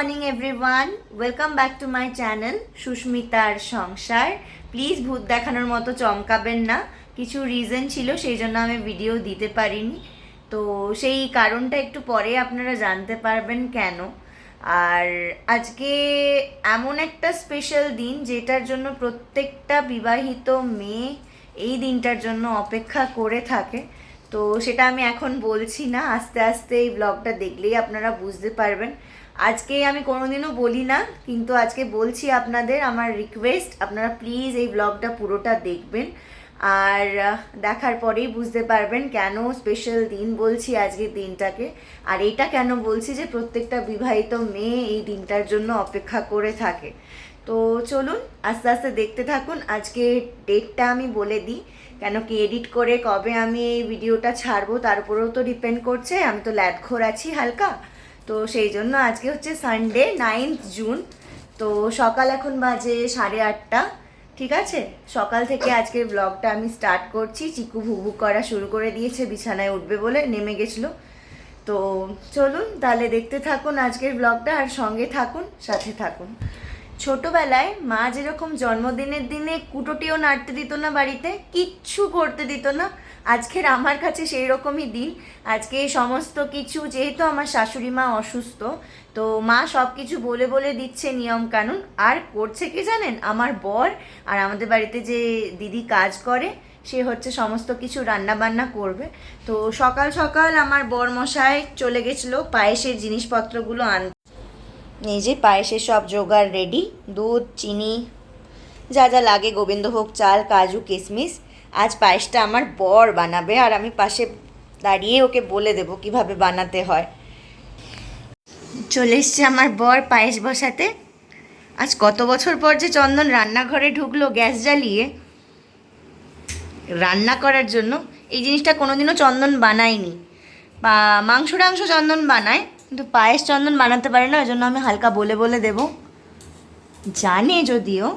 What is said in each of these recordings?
Morning everyone, welcome back to my channel সুস্মিতার সংসার। Please ভূত দেখানোর মতো চমকাবেন না, কিছু রিজন ছিল সেই জন্য আমি ভিডিও দিতে পারিনি। তো সেই কারণটা একটু পরে আপনারা জানতে পারবেন কেন। আর আজকে এমন একটা স্পেশাল দিন যেটার জন্য প্রত্যেকটা বিবাহিত মেয়ে এই দিনটার জন্য অপেক্ষা করে থাকে। তো সেটা আমি এখন বলছি না, আস্তে আস্তে এই ব্লগটা দেখলেই আপনারা বুঝতে পারবেন। আজকে আমি কোনোদিনও বলি না, কিন্তু আজকে বলছি আপনাদের, আমার রিকোয়েস্ট আপনারা প্লিজ এই ব্লগটা পুরোটা দেখবেন। আর দেখার পরেই বুঝতে পারবেন কেন স্পেশাল দিন বলছি আজকের দিনটাকে। আর এটা কেন বলছি যে প্রত্যেকটা বিবাহিত মেয়ে এই দিনটার জন্য অপেক্ষা করে থাকে। তো চলুন আস্তে আস্তে দেখতে থাকুন। আজকে ডেটটা আমি বলে দিই, কেন কি এডিট করে কবে আমি এই ভিডিওটা ছাড়বো তার উপরেও তো ডিপেন্ড করছে। আমি তো ল্যাদখোর আছি হালকা, তো সেই জন্য আজকে হচ্ছে সানডে 9th জুন। তো সকাল এখন বাজে 8:30। ঠিক আছে, সকাল থেকে আজকের ব্লগটা আমি স্টার্ট করছি। চিকু ভুকভুক করা শুরু করে দিয়েছে, বিছানায় উঠবে বলে নেমে গেছিলো। তো চলুন তাহলে দেখতে থাকুন আজকের ব্লগটা, আর সঙ্গে থাকুন, সাথে থাকুন। ছোটবেলায় মা যেরকম জন্মদিনের দিনে কুটোটিও নাড়তে দিত না, বাড়িতে কিচ্ছু করতে দিত না, আজকের আমার কাছে সেই রকমই দিন। আজকে সমস্ত কিছু, যেহেতু আমার শাশুড়ি মা অসুস্থ, তো মা সব কিছু বলে বলে দিচ্ছে নিয়ম কানুন। আর করছে কি জানেন, আমার বর আর আমাদের বাড়িতে যে দিদি কাজ করে সে হচ্ছে সমস্ত কিছু রান্না বান্না করবে। তো সকাল সকাল আমার বর মশাই চলে গেছিলো পায়েসের জিনিসপত্রগুলো আনতে। এই যে পায়েসের সব জোগাড় রেডি, দুধ, চিনি, যা যা লাগে, গোবিন্দভোগ চাল, কাজু, কিশমিশ। আজ পায়েসটা আমার বর বানাবে আর আমি পাশে দাঁড়িয়ে ওকে বলে দেবো কিভাবে বানাতে হয়। চলে এসছে আমার বর পায়েস বসাতে। আজ কত বছর পর যে চন্দন রান্নাঘরে ঢুকলো গ্যাস জ্বালিয়ে রান্না করার জন্য। এই জিনিসটা কোনোদিনও চন্দন বানায়নি। বা মাংস টাংস চন্দন বানায়, কিন্তু পায়েস চন্দন বানাতে পারে না, ওই জন্য আমি হালকা বলে বলে দেব। জানে যদিও।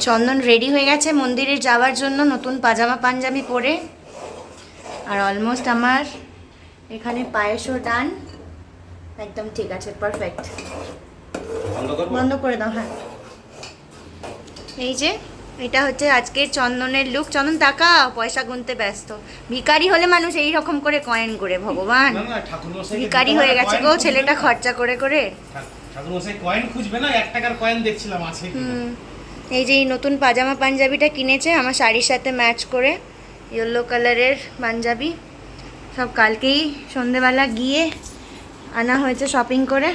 চন্দন রেডি হয়ে গেছে মন্দিরে যাওয়ার জন্য নতুন পাজামা পাঞ্জাবি পরে। আর অলমোস্ট আমার এখানে পায়েসও ডান, একদম ঠিক আছে, পারফেক্ট। বন্ধ করে দাও। হ্যাঁ, এই যে এটা হচ্ছে আজকের চন্দনের লুক। চন্দন টাকা পয়সা গুনতে ব্যস্ত। ভিখারি হলে মানুষ এই রকম করে কয়েন করে, ভগবান ভিখারি হয়ে গেছে গো ছেলেটা খরচা করে করে। ঠাকুরমশাই কয়েন খুঁজবে না, 1 টাকার কয়েন দেখছিলাম আছে। এই যে এই নতুন পাজামা পাঞ্জাবিটা কিনেছে আমার শাড়ির সাথে ম্যাচ করে, ইয়েলো কালারের পাঞ্জাবি। সব কালকেই সন্ধেবেলা গিয়ে আনা হয়েছে শপিং করে।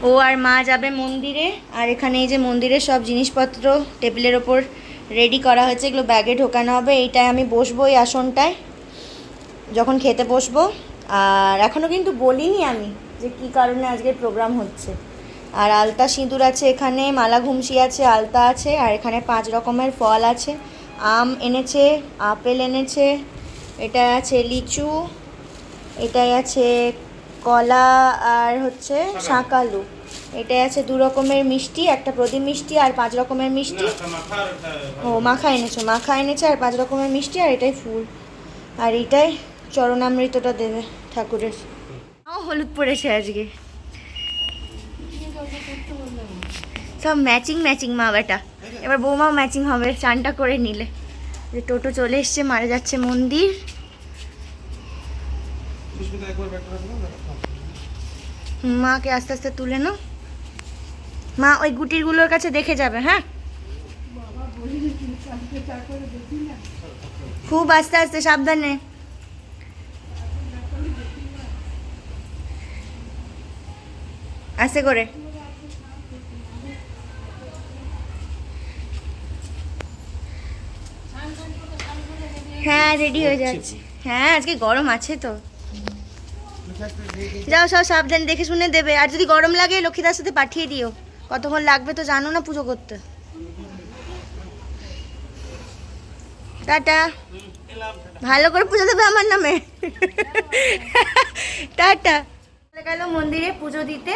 ও আর মা যাবে মন্দিরে। আর এখানে এই যে মন্দিরের সব জিনিসপত্র টেবিলের ওপর রেডি করা হয়েছে, এগুলো ব্যাগে ঢোকানো হবে। এইটায় আমি বসবো, এই আসনটায়, যখন খেতে বসবো। আর এখনও কিন্তু বলিনি আমি যে কী কারণে আজকের প্রোগ্রাম হচ্ছে। আর আলতা সিঁদুর আছে এখানে, মালা ঘুমসি আছে, আলতা আছে, আর এখানে 5 রকমের ফল আছে। আম এনেছে, আপেল এনেছে, এটা আছে লিচু, এটাই আছে কলা, আর হচ্ছে শাঁকালু। এটাই আছে 2 রকমের মিষ্টি, একটা প্রদীপ মিষ্টি আর 5 রকমের মিষ্টি। ও মাখা এনেছে আর 5 রকমের মিষ্টি, আর এটাই ফুল। আর এটাই চরণামৃতটা দেবে ঠাকুরের। ও হলুদ পড়েছে আজকে, সব ম্যাচিং ম্যাচিং মা বেটা। এবার বৌমাও ম্যাচিং হবে চানটা করে নিলে। যে টোটো চলে এসছে, মারা যাচ্ছে মন্দির। মাকে আস্তে আস্তে তুলে নাও। মা ওই গুটিরগুলোর কাছে দেখে যাবে। হ্যাঁ, খুব আস্তে আস্তে, সাবধানে। আস্তে করে। হ্যাঁ রেডি হয়ে যাচ্ছে। হ্যাঁ আজকে গরম আছে তো। যাও সব সাবধানে দেখে শুনে দেবে। আর যদি গরম লাগে লক্ষ্মীদার সাথে পাঠিয়ে দিও। কতক্ষণ লাগবে তো জানো না পুজো করতে। টাটা, ভালো করে পুজো দেবে আমার নামে। টাটা। গেল মন্দিরে পুজো দিতে।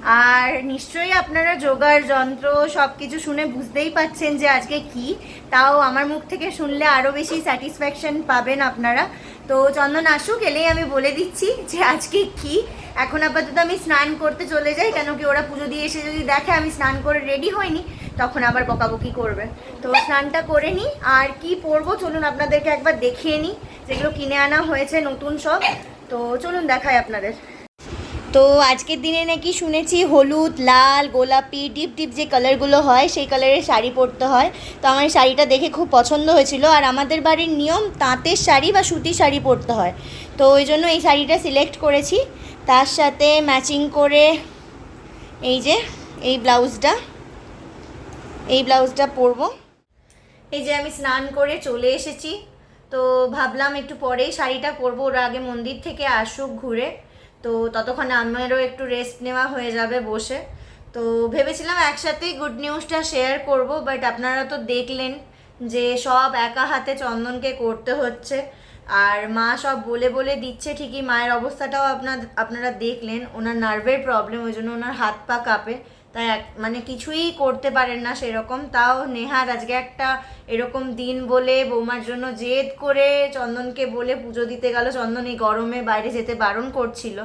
আর নিশ্চয়ই আপনারা জোগাড় যন্ত্র সব কিছু শুনে বুঝতেই পাচ্ছেন যে আজকে কি, তাও আমার মুখ থেকে শুনলে আরও বেশি স্যাটিসফ্যাকশন পাবেন আপনারা। তো চন্দন আসুক, এলেই আমি বলে দিচ্ছি যে আজকে কি। এখন আপাতত আমি স্নান করতে চলে যাই, কেন কি ওরা পুজো দিয়ে এসে যদি দেখে আমি স্নান করে রেডি হইনি তখন আবার বকাবকি করবে। তো স্নানটা করে নিই, আর কি পরবো চলুন আপনাদেরকে একবার দেখিয়ে নিই, যেগুলো কিনে আনা হয়েছে নতুন সব। তো চলুন দেখাই আপনাদের। তো আজকের দিনে নাকি শুনেছি হলুদ, লাল, গোলাপি, ডিপ ডিপ যে কালারগুলো হয় সেই কালারের শাড়ি পরতে হয়। তো আমার শাড়িটা দেখে খুব পছন্দ হয়েছিল, আর আমাদের বাড়ির নিয়ম তাঁতের শাড়ি বা সুতির শাড়ি পরতে হয়, তো ওই জন্য এই শাড়িটা সিলেক্ট করেছি। তার সাথে ম্যাচিং করে এই যে এই ব্লাউজটা পরবো। এই যে আমি স্নান করে চলে এসেছি, তো ভাবলাম একটু পরেই শাড়িটা পরবো, ওরা আগে মন্দির থেকে আসুক ঘুরে, তো ততক্ষণে আমারও একটু রেস্ট নেওয়া হয়ে যাবে বসে। তো ভেবেছিলাম একসাথেই গুড নিউজটা শেয়ার করব, বাট আপনারা তো দেখলেন যে সব একা হাতে চন্দনকে করতে হচ্ছে, আর মা সব বলে বলে দিচ্ছে ঠিকই, মায়ের অবস্থাটাও আপনারা দেখলেন, ওনার নার্ভের প্রবলেম, ওই জন্য ওনার হাত পা কাঁপে, তাই মানে কিছুই করতে পারেন না সেরকম। তাও নেহার আজকে একটা এরকম দিন বলে বৌমার জন্য জেদ করে চন্দনকে বলে পুজো দিতে গেল। চন্দন এই গরমে বাইরে যেতে বারণ করছিল,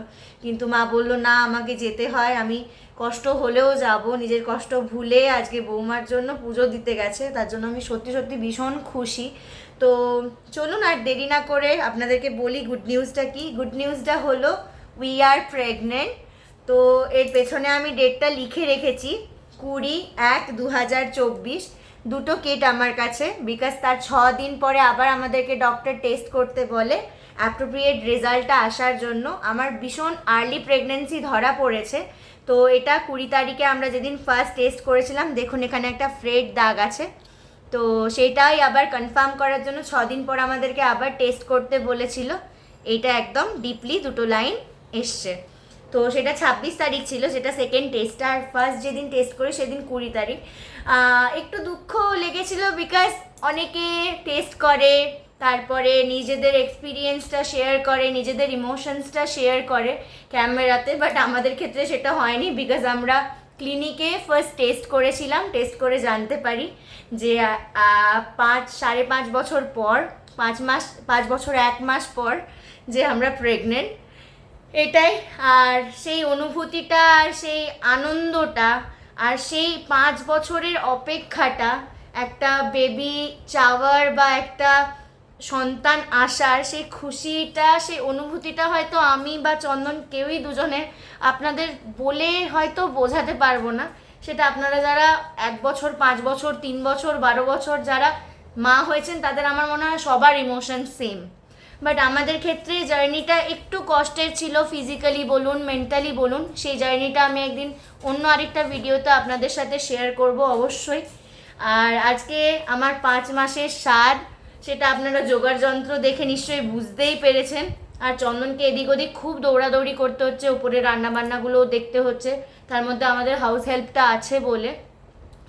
কিন্তু মা বলল না আমাকে যেতে হয়, আমি কষ্ট হলেও যাব, নিজের কষ্ট ভুলে আজকে বৌমার জন্য পুজো দিতে গেছে, তার জন্য আমি সত্যি সত্যি ভীষণ খুশি। তো চলুন আর দেরি না করে আপনাদেরকে বলি গুড নিউজটা কি। গুড নিউজটা হলো উই আর প্রেগনেন্ট। তো এর পেছনে আমি ডেটটা লিখে রেখেছি 20/1/2024, দুটো কিট আমার কাছে, বিকজ তার 6 দিন পরে আবার আমাদেরকে ডক্টর টেস্ট করতে বলে অ্যাপ্রোপ্রিয়েট রেজাল্টটা আসার জন্য। আমার ভীষণ আর্লি প্রেগনেন্সি ধরা পড়েছে, তো এটা 20 তারিখে আমরা যেদিন ফার্স্ট টেস্ট করেছিলাম, দেখুন এখানে একটা ফ্রেড দাগ আছে, তো সেটাই আবার কনফার্ম করার জন্য 6 দিন পর আমাদেরকে আবার টেস্ট করতে বলেছিল। এইটা একদম ডিপলি দুটো লাইন এসছে। তো সেটা 26 তারিখ ছিল, সেটা সেকেন্ড টেস্ট, আর ফার্স্ট যেদিন টেস্ট করি সেদিন 20 তারিখ। একটু দুঃখ লেগেছিল, বিকজ অনেকে টেস্ট করে, তারপরে নিজেদের এক্সপিরিয়েন্সটা শেয়ার করে, নিজেদের ইমোশনসটা শেয়ার করে ক্যামেরাতে, বাট আমাদের ক্ষেত্রে সেটা হয়নি, বিকজ আমরা ক্লিনিকে ফার্স্ট টেস্ট করেছিলাম, টেস্ট করে জানতে পারি যে 5.5 বছর পর, 5 বছর 1 মাস পর যে আমরা প্রেগনেন্ট, এটাই। আর সেই অনুভূতিটা, আর সেই আনন্দটা, আর সেই 5 বছরের অপেক্ষাটা, একটা বেবি চাওয়ার বা একটা সন্তান আসার সেই খুশিটা, সেই অনুভূতিটা হয়তো আমি বা চন্দন কেউই দুজনে আপনাদের বলে হয়তো বোঝাতে পারবো না। সেটা আপনারা যারা 1 বছর, 5 বছর, 3 বছর, 12 বছর যারা মা হয়েছেন তাদের আমার মনে হয় সবার ইমোশন সেম। বাট আমাদের ক্ষেত্রে জার্নিটা একটু কষ্টের ছিল, ফিজিক্যালি বলুন, মেন্টালি বলুন। সেই জার্নিটা আমি একদিন অন্য আরেকটা ভিডিওতে আপনাদের সাথে শেয়ার করব অবশ্যই। আর আজকে আমার 5 মাসের স্বাদ, সেটা আপনারা জোগাড় যন্ত্র দেখে নিশ্চয়ই বুঝতেই পেরেছেন। আর চন্দনকে এদিক ওদিক খুব দৌড়াদৌড়ি করতে হচ্ছে, উপরে রান্নাবান্নাগুলোও দেখতে হচ্ছে, তার মধ্যে আমাদের হাউস হেল্পটা আছে বলে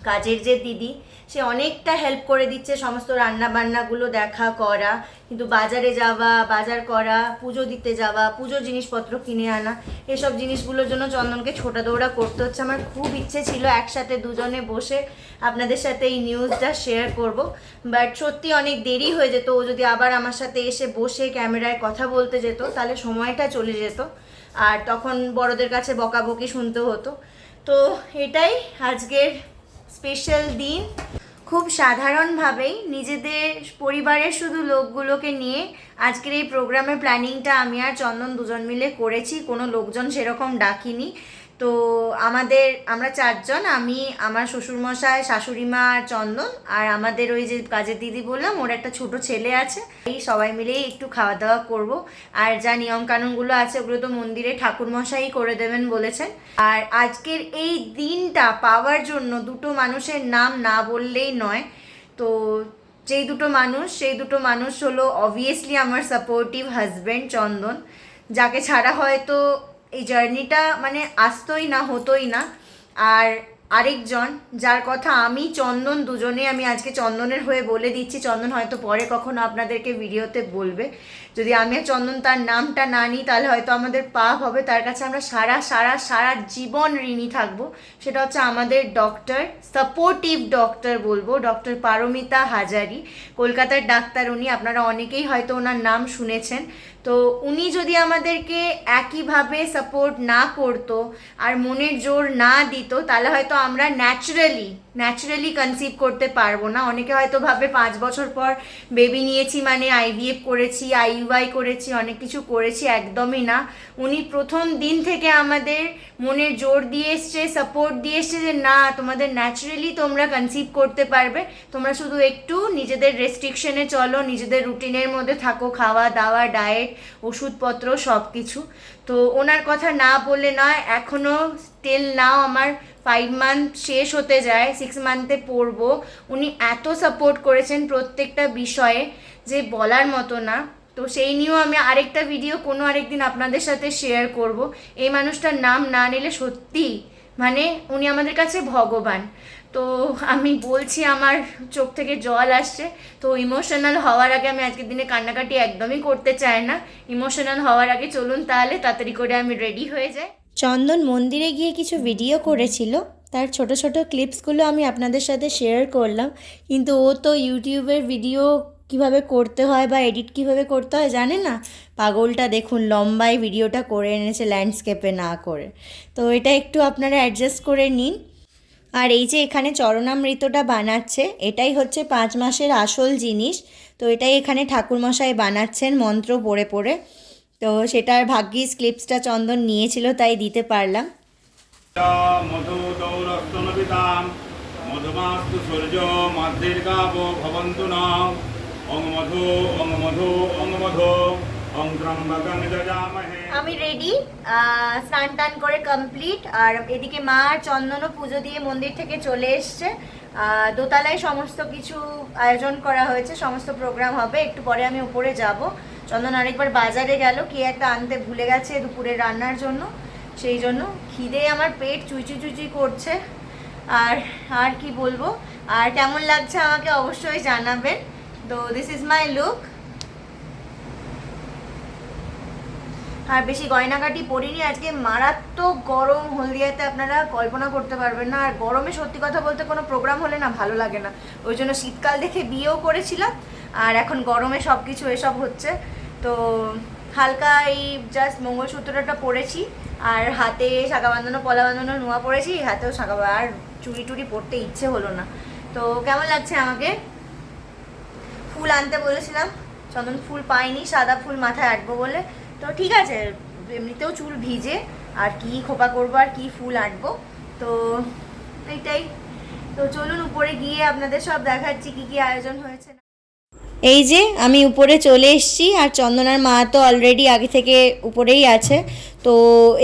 কাজের যে দিদি, সে অনেকটা হেল্প করে দিচ্ছে সমস্ত রান্নাবান্নাগুলো দেখা করা, কিন্তু বাজারে যাওয়া, বাজার করা, পুজো দিতে যাওয়া, পুজোর জিনিসপত্র কিনে আনা, এসব জিনিসগুলোর জন্য চন্দনকে ছোটা দৌড়া করতে হচ্ছে। আমার খুব ইচ্ছে ছিল একসাথে দুজনে বসে আপনাদের সাথে এই নিউজটা শেয়ার করব, বাট সত্যি অনেক দেরি হয়ে যেত। ও যদি আবার আমার সাথে এসে বসে ক্যামেরায় কথা বলতে যেত তাহলে সময়টা চলে যেত, আর তখন বড়দের কাছে বকাবকি শুনতে হতো। তো এটাই আজকের স্পেশাল দিন। খুব সাধারণভাবেই নিজেদের পরিবারের শুধু লোকগুলোকে নিয়ে আজকের এই প্রোগ্রামের প্ল্যানিংটা আমি আর চন্দন দুজন মিলে করেছি, কোনো লোকজন সেরকম ডাকিনি। তো আমরা 4 জন, আমি, আমার শ্বশুরমশাই, শাশুড়িমা আর চন্দন, আর আমাদের ওই যে কাজের দিদি বললাম ওর একটা ছোট ছেলে আছে, এই সবাই মিলেই একটু খাওয়া দাওয়া করব। আর যা নিয়ম কানুনগুলো আছে ওগুলো তো মন্দিরে ঠাকুরমশাই করে দেবেন বলেছেন। আর আজকের এই দিনটা পাওয়ার জন্য দুটো মানুষের নাম না বললেই নয়। তো সেই দুটো মানুষ হলো অবভিয়াসলি আমার সাপোর্টিভ হাজব্যান্ড চন্দন, যাকে ছাড়া হয়তো এই জার্নিটা মানে আসতোই না, হতোই না। আর আরেকজন যার কথা আমি চন্দন দুজনে আমি আজকে চন্দনের হয়ে বলে দিচ্ছি, চন্দন হয়তো পরে কখনো আপনাদেরকে ভিডিওতে বলবে। যদি আমি আর চন্দন তার নামটা না নিই তাহলে হয়তো আমাদের পাপ হবে, তার কাছে আমরা সারা সারা সারা জীবন ঋণী থাকবো। সেটা হচ্ছে আমাদের ডক্টর, সাপোর্টিভ ডক্টর বলবো, ডক্টর পারমিতা হাজারি, কলকাতার ডাক্তার উনি, আপনারা অনেকেই হয়তো ওনার নাম শুনেছেন। তো উনি যদি আমাদেরকে একইভাবে সাপোর্ট না করতো আর মনের জোর না দিত তাহলে হয়তো আমরা ন্যাচারালি কনসিভ করতে পারবো না। অনেকে হয়তো ভাবে 5 বছর পর বেবি নিয়েছি মানে আইভিএফ করেছি, আইইউআই করেছি, অনেক কিছু করেছি, একদমই না। উনি প্রথম দিন থেকে আমাদের মনের জোর দিয়ে এসছে, সাপোর্ট দিয়ে এসছে যে না, তোমাদের ন্যাচারালি তোমরা কনসিভ করতে পারবে, তোমরা শুধু একটু নিজেদের রেস্ট্রিকশনে চলো, নিজেদের রুটিনের মধ্যে থাকো, খাওয়া দাওয়া, ডায়েট, ওষুধপত্র সব কিছু। তো ওনার কথা না বললে নয়। এখনও স্টিল নাও আমার 5 মান্থ শেষ হতে যায়, 6 মান্থে পড়বো। উনি এত সাপোর্ট করেছেন প্রত্যেকটা বিষয়ে যে বলার মতো না। তো সেই নিয়েও আমি আরেকটা ভিডিও কোনো আরেকদিন আপনাদের সাথে শেয়ার করব। এই মানুষটার নাম না নিলে সত্যি মানে উনি আমাদের কাছে ভগবান। তো আমি বলছি আমার চোখ থেকে জল আসছে। তো ইমোশনাল হওয়ার আগে, আমি আজকের দিনে কান্নাকাটি একদমই করতে চাই না, ইমোশনাল হওয়ার আগে চলুন তাহলে তাড়াতাড়ি করে আমি রেডি হয়ে যাই। চন্দন মন্দিরে গিয়ে কিছু ভিডিও করেছিল, তার ছোট ছোট ক্লিপসগুলো আমি আপনাদের সাথে শেয়ার করলাম। কিন্তু ও তো ইউটিউবের ভিডিও কিভাবে করতে হয় বা এডিট কিভাবে করতে হয় জানে না। পাগলটা দেখুন লম্বায় ভিডিওটা করে এনেছে, ল্যান্ডস্কেপে না করে। তো এটা একটু আপনারা অ্যাডজাস্ট করে নিন। আর এই যে এখানে চরণামৃতটা বানাচ্ছে, এটাই হচ্ছে 5 মাসের আসল জিনিস। তো এটাই এখানে ঠাকুরমশাই বানাচ্ছেন মন্ত্র পড়ে পড়ে। তো সেটার ভাগ্যিস ক্লিপসটা চন্দন নিয়েছিল তাই দিতে পারলাম। মধু দৌরস্তনবিতাম মধুমাস্তু সূর্য মাদ্রির্গাবো ভবন্তু না অং মধু অং মধু অং মধু অং ত্রম্বকং যজামহে। আমি রেডি, স্নান টান করে কমপ্লিট। আর এদিকে মা আর চন্দনও পুজো দিয়ে মন্দির থেকে চলে এসছে। দোতলায় সমস্ত কিছু আয়োজন করা হয়েছে, সমস্ত প্রোগ্রাম হবে। একটু পরে আমি উপরে যাব। চন্দন আরেকবার বাজারে গেল, কি একটা আনতে ভুলে গেছে দুপুরে রান্নার জন্য, সেই জন্য খিদে আমার পেট চুইচুই করছে। আর আর কি বলবো, আর কেমন লাগছে আমাকে অবশ্যই জানাবেন। তো দিস ইজ মাই লুক। আর বেশি গয়নাগাটি পরিনি আজকে, মারাত্মক গরম হলদিয়াতে, আপনারা কল্পনা করতে পারবেন না। আর গরমে সত্যি কথা বলতে কোনো প্রোগ্রাম হলে না ভালো লাগে না, ওই জন্য শীতকাল দেখে বিয়েও করেছিলাম। আর এখন গরমে সব কিছু এসব হচ্ছে। তো হালকা এই জাস্ট মঙ্গলসূত্রটা পরেছি, আর হাতে শাঁখা বাঁধানো, পলা বাঁধানো নোয়া পরেছি, হাতেও শাঁখা, আর চুড়ি টুড়ি পরতে ইচ্ছে হলো না। তো কেমন লাগছে আমাকে? ফুল আনতে বলেছিলাম, চন্দন ফুল পাইনি, সাদা ফুল মাথায় আঁটবো বলে। তো ঠিক আছে, এমনিতেও চুল ভিজে, আর কি খোপা করবো আর কি ফুল আঁটবো, তো এইটাই। তো চলুন উপরে গিয়ে আপনাদের সব দেখাচ্ছি কি কি আয়োজন হয়েছে। এই যে আমি উপরে চলে এসেছি, আর চন্দনার মা তো অলরেডি আগে থেকে উপরেই আছে। তো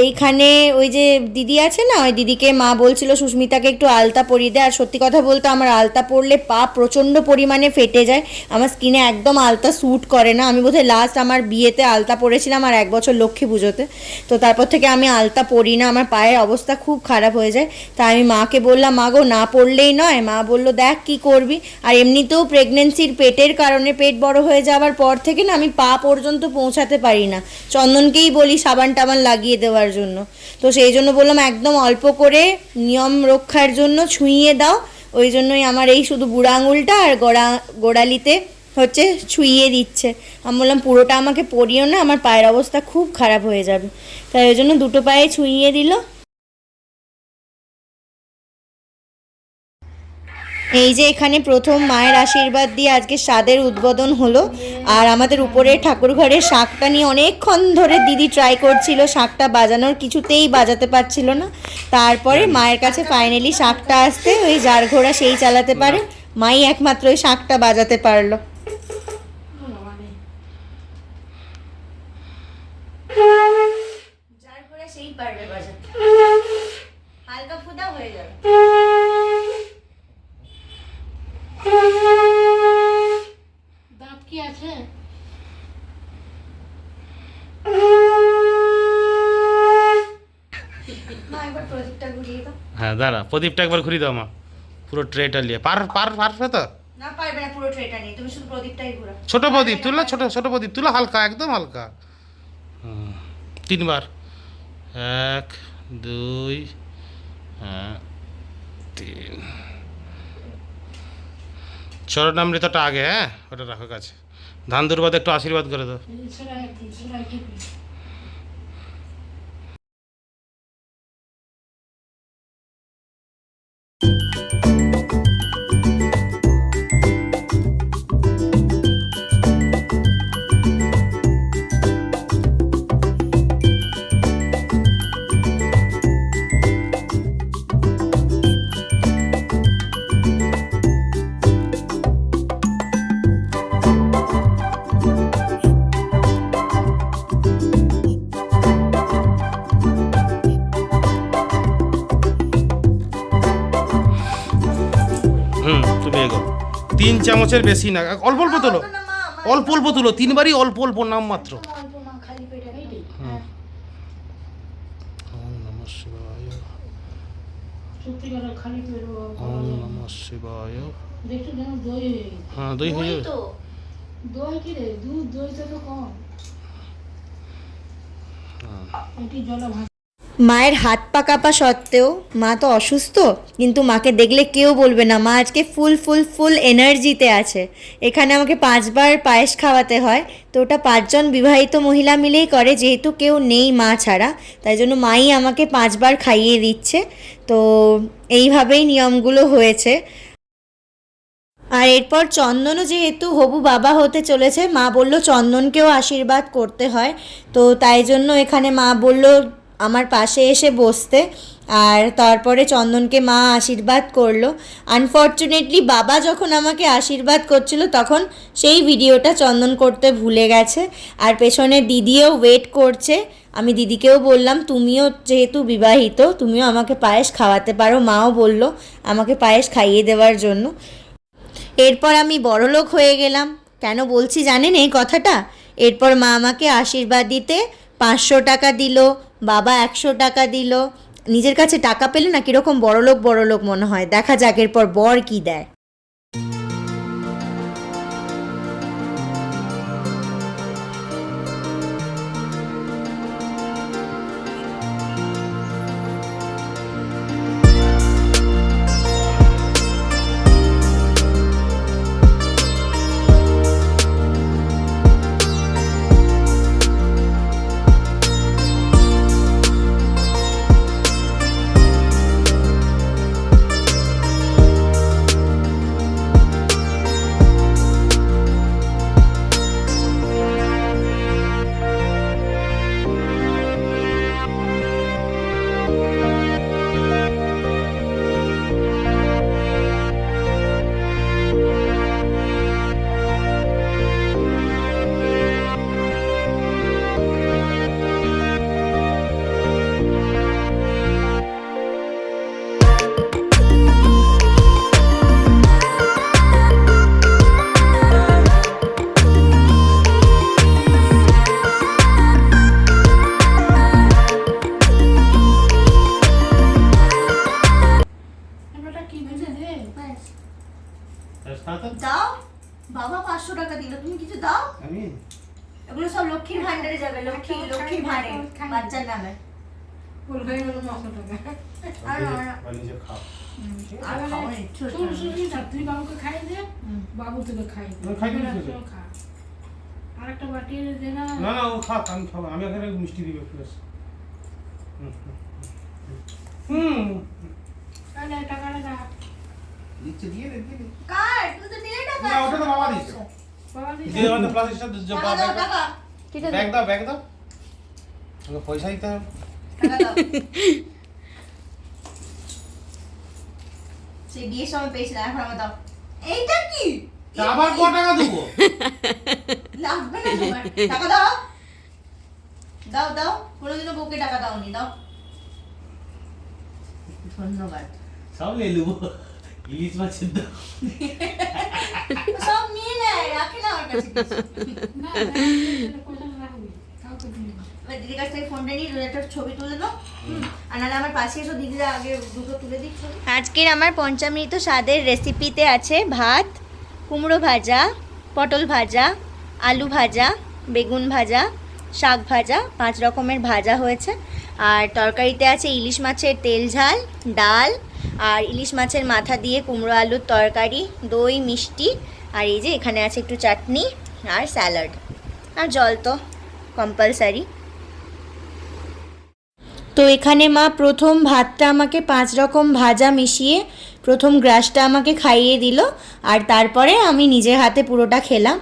এইখানে ওই যে দিদি আছে না, ওই দিদিকে মা বলছিল সুস্মিতাকে একটু আলতা পরিয়ে দেয়। আর সত্যি কথা বলতে আমার আলতা পরলে পা প্রচণ্ড পরিমাণে ফেটে যায়, আমার স্কিনে একদম আলতা স্যুট করে না। আমি বোধহয় লাস্ট আমার বিয়েতে আলতা পরেছিলাম আর 1 বছর লক্ষ্মী পুজোতে। তো তারপর থেকে আমি আলতা পরি না, আমার পায়ের অবস্থা খুব খারাপ হয়ে যায়। তাই আমি মাকে বললাম, মা গো না পরলেই নয়। মা বললো দেখ কি করবি। আর এমনিতেও প্রেগনেন্সির পেটের কারণে, পেট বড় হয়ে যাওয়ার পর থেকে না আমি পা পর্যন্ত পৌঁছাতে পারি না। চন্দনকেই বলি সাবান টাবান লাগিয়ে দেওয়ার জন্য। তো সেই জন্য বললাম একদম অল্প করে নিয়ম রক্ষার জন্য ছুঁইয়ে দাও। ওই জন্যই আমার এই শুধু বুড়া আঙুলটা আর গোড়ালিতে হচ্ছে ছুঁইয়ে দিচ্ছে। আমি বললাম পুরোটা আমাকে পরিও না, আমার পায়ের অবস্থা খুব খারাপ হয়ে যাবে। তাই ওই জন্য দুটো পায়ে ছুঁইয়ে দিল। এই যে এখানে প্রথম মায়ের আশীর্বাদ দিয়ে আজকে স্বাদের উদ্বোধন হলো। আর আমাদের উপরে ঠাকুর ঘরের শাঁখটা নিয়ে অনেকক্ষণ ধরে দিদি ট্রাই করছিল, শাঁখটা বাজানোর, কিছুতেই বাজাতে পারছিল না। তারপরে মায়ের কাছে ফাইনালি শাঁখটা আসতে, ওই যার ঘোড়া সেই চালাতে পারে, মাই একমাত্র ওই শাঁখটা বাজাতে পারলো। যার ঘোড়া সেই পারবে বাজাতে, হালকা ফুদা হয়ে যাবে। দাঁত কি আছে? মা একবার প্রদীপটা ঘুরিয়ে দাও। হ্যাঁ দাঁড়া, প্রদীপটা একবার ঘুরিয়ে দাও মা, পুরো ট্রেটা নিয়ে পারবে তো? না পারবে না, পুরো ট্রেটা নিয়ে তুমি শুধু প্রদীপটাই ঘোরাও। ছোট প্রদীপ তুললে, ছোট প্রদীপ তুলো, হালকা, একদম হালকা। 3 বার, 1 2 3। চরণামৃতটা আগে, হ্যাঁ ওটা রাখো কাছে। ধান দুর্বাদ একটু আশীর্বাদ করে দাও। তুমি এগো। 3 চামচের বেশি না, অল্প অল্প তোলো, অল্প অল্প তুলো, 3 বারই অল্প অল্প, নাম মাত্র। ওম নমঃ শিবায়, ওম নমঃ শিবায়। হ্যাঁ দই হয়ে যাবে। দই কি রে, দুধ দই তো কম। এটি জল ভাত। মায়ের হাত পা কাঁপা সত্ত্বেও মা তো অসুস্থ, কিন্তু মাকে দেখলে কেউ বলবে না মা আজকে ফুল এনার্জিতে আছে। এখানে আমাকে 5 বার পায়েস খাওয়াতে হয়, তো ওটা 5 জন বিবাহিত মহিলা মিলেই করে, যেহেতু কেউ নেই মা ছাড়া, তাই জন্য মাই আমাকে 5 বার খাইয়ে দিচ্ছে। তো এইভাবেই নিয়মগুলো হয়েছে। আর এরপর চন্দনও যেহেতু হবু বাবা হতে চলেছে, মা বলল চন্দনকেও আশীর্বাদ করতে হয়, তো তাই জন্য এখানে মা বলল আমার পাশে এসে বসতে। আর তারপরে চন্দনকে মা আশীর্বাদ করলো। আনফর্চুনেটলি বাবা যখন আমাকে আশীর্বাদ করছিল তখন সেই ভিডিওটা চন্দন করতে ভুলে গেছে। আর পেছনে দিদিও ওয়েট করছে। আমি দিদিকেও বললাম তুমিও যেহেতু বিবাহিত তুমিও আমাকে পায়েস খাওয়াতে পারো, মাও বলল আমাকে পায়েস খাইয়ে দেওয়ার জন্য। এরপর আমি বড়লোক হয়ে গেলাম। কেন বলছি জানেন এই কথাটা? এরপর মা আমাকে আশীর্বাদ দিতে 500 টাকা দিল, বাবা 100 টাকা দিল। নিজের কাছে টাকা পেলে না কীরকম বড়লোক মনে হয়। দেখা যাক এরপর বর কী দেয়। দাও, বাবা 500 টাকা দিল, তুমি কিছু দাও। আমি এগুলো সব লক্ষ্মীর ভান্ডারে যাবে, লক্ষ্মীর ভাঁড়ে বাচ্চার নামে। নিজে খাও। তুই বাবুকে খাই দে, বাবু তোকে খাই আর একটা বাটি দে না। না ও খাক, আমি খাবো। আমি এখানে মিষ্টি দিবে প্লাস। তাহলে টাকাটা দা নিচে দিয়ে দে। কার তুই তো দিলে টাকা। না ওটা তো বাবা দিছে। বাবা দি যে আমাদের প্লাস এর টাকা ঠিক আছে, ব্যাগ দাও। তোকে পয়সা দিতে হবে। টাকা দাও। সেই বিয়ের সময় পেয়েছিলাম, এখন আমার দাও। এইটা কি? আবার কত টাকা দেবো? লাগবে না তোমার টাকা। দাও কোনোদিনও বউকে টাকা দাওনি, দাও। ধন্যবাদ। সব নিয়ে নেবো। ইলিশ মাছের দাও। সব নিয়ে নেয়, রাখে না আমার কাছে কিছু। না পয়সা রাখবি কাউকে দিবি না। দিদির কাছ থেকে ফোনটা নিয়ে একটা ছবি তুলে দাও। আর নাহলে আমার পাশে এসো, দিদিরা আগে দুটো তুলে দিই ছবি। আজকের আমার পঞ্চামৃত স্বাদের রেসিপিতে আছে ভাত, কুমড়ো ভাজা, পটল ভাজা, আলু ভাজা, বেগুন ভাজা, শাক ভাজা, 5 রকমের ভাজা হয়েছে। আর তরকারিতে আছে ইলিশ মাছের তেল ঝাল, ডাল, আর ইলিশ মাছের মাথা দিয়ে কুমড়ো আলুর তরকারি, দই, মিষ্টি, আর এই যে এখানে আছে একটু চাটনি আর স্যালাড, আর জল তো কম্পালসারি। তো এখানে মা প্রথম ভাতটা আমাকে 5 রকম ভাজা মিশিয়ে প্রথম গ্রাসটা আমাকে খাইয়ে দিল, আর তারপরে আমি নিজের হাতে পুরোটা খেলাম।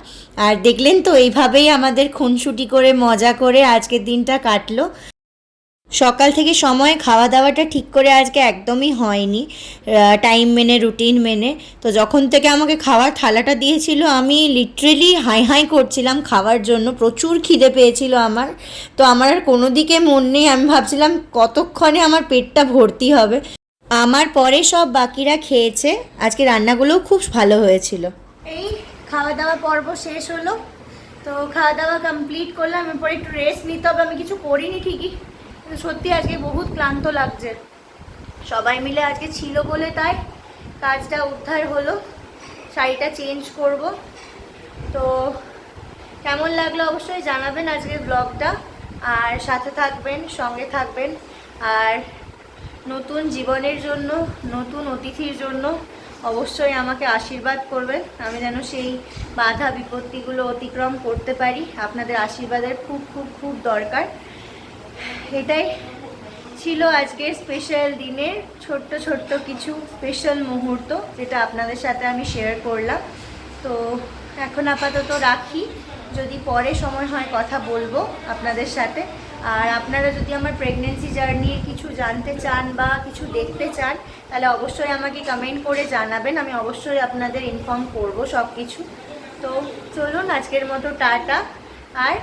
আর দেখলেন তো এইভাবেই আমাদের খুনসুটি করে মজা করে আজকের দিনটা কাটলো। সকাল থেকে সময়ে খাওয়া দাওয়াটা ঠিক করে আজকে একদমই হয়নি, টাইম মেনে, রুটিন মেনে। তো যখন থেকে আমাকে খাওয়ার থালাটা দিয়েছিল আমি লিটারেলি হাই হাই করছিলাম খাওয়ার জন্য, প্রচুর খিদে পেয়েছিল আমার। তো আমার আর কোনো দিকে মন নেই, আমি ভাবছিলাম কতক্ষণে আমার পেটটা ভর্তি হবে। আমার পরে সব বাকিরা খেয়েছে। আজকে রান্নাগুলোও খুব ভালো হয়েছিল। এই খাওয়া দাওয়া পর্ব শেষ হলো, তো খাওয়া দাওয়া কমপ্লিট করলাম। এরপরে একটু রেস্ট নিতে হবে। আমি কিছু করিনি ঠিকই, সত্যি আজকে বহুত ক্লান্ত লাগছে। সবাই মিলে আজকে ছিল বলে তাই কাজটা উদ্ধার হলো। শাড়িটা চেঞ্জ করব। তো কেমন লাগলো অবশ্যই জানাবেন আজকের ব্লগটা, আর সাথে থাকবেন, সঙ্গে থাকবেন। আর নতুন জীবনের জন্য, নতুন অতিথির জন্য অবশ্যই আমাকে আশীর্বাদ করবেন, আমি যেন সেই বাধা বিপত্তিগুলো অতিক্রম করতে পারি। আপনাদের আশীর্বাদের খুব খুব খুব দরকার। এটাই ছিল আজকের স্পেশাল দিনের ছোট্ট ছোট্ট কিছু স্পেশাল মুহূর্ত, যেটা আপনাদের সাথে আমি শেয়ার করলাম। তো এখন আপাতত রাখি, যদি পরে সময় হয় কথা বলবো আপনাদের সাথে। আর আপনারা যদি আমার প্রেগনেন্সি জার্নি কিছু জানতে চান বা কিছু দেখতে চান, তাহলে অবশ্যই আমাকে কমেন্ট করে জানাবেন, আমি অবশ্যই আপনাদের ইনফর্ম করব সব কিছু। তো চলুন আজকের মতো টাটা, আর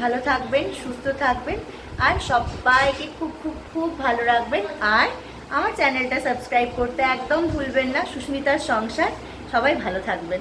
ভালো থাকবেন, সুস্থ থাকবেন, আর সবাইকে খুব খুব খুব ভালো রাখবেন। আর আমার চ্যানেলটা সাবস্ক্রাইব করতে একদম ভুলবেন না, সুস্মিতার সংসার। সবাই ভালো থাকবেন।